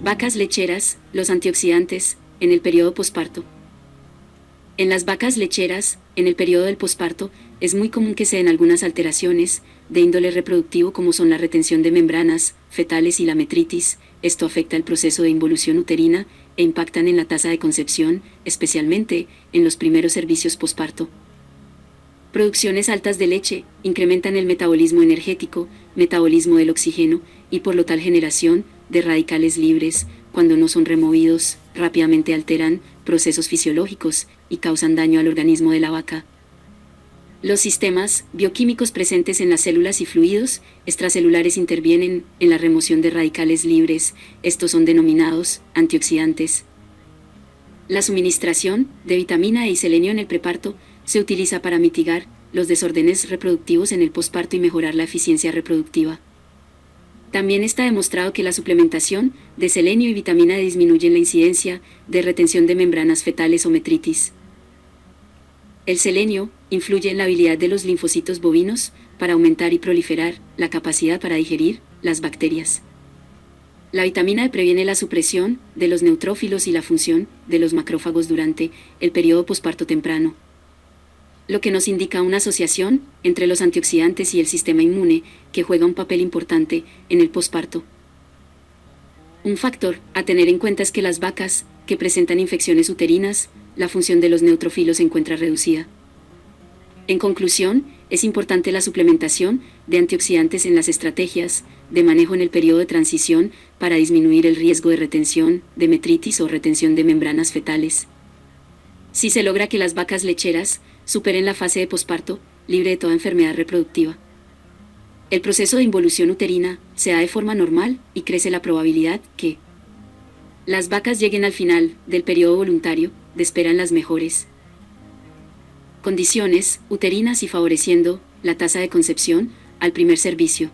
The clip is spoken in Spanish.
Vacas lecheras, los antioxidantes, en el periodo posparto. En las vacas lecheras, en el periodo del posparto, es muy común que se den algunas alteraciones de índole reproductivo como son la retención de membranas fetales y la metritis. Esto afecta el proceso de involución uterina e impactan en la tasa de concepción, especialmente en los primeros servicios posparto. Producciones altas de leche incrementan el metabolismo energético, metabolismo del oxígeno y por lo tal generación de radicales libres, cuando no son removidos, rápidamente alteran procesos fisiológicos y causan daño al organismo de la vaca. Los sistemas bioquímicos presentes en las células y fluidos extracelulares intervienen en la remoción de radicales libres. Estos son denominados antioxidantes. La suministración de vitamina E y selenio en el preparto se utiliza para mitigar los desórdenes reproductivos en el posparto y mejorar la eficiencia reproductiva. También está demostrado que la suplementación de selenio y vitamina D disminuye la incidencia de retención de membranas fetales o metritis. El selenio influye en la habilidad de los linfocitos bovinos para aumentar y proliferar la capacidad para digerir las bacterias. La vitamina D previene la supresión de los neutrófilos y la función de los macrófagos durante el periodo posparto temprano, lo que nos indica una asociación entre los antioxidantes y el sistema inmune, que juega un papel importante en el posparto. Un factor a tener en cuenta es que las vacas que presentan infecciones uterinas, la función de los neutrófilos se encuentra reducida. En conclusión, es importante la suplementación de antioxidantes en las estrategias de manejo en el periodo de transición para disminuir el riesgo de retención de metritis o retención de membranas fetales. Si se logra que las vacas lecheras superen la fase de posparto, libre de toda enfermedad reproductiva, el proceso de involución uterina se da de forma normal y crece la probabilidad que las vacas lleguen al final del periodo voluntario de espera en las mejores condiciones uterinas y favoreciendo la tasa de concepción al primer servicio.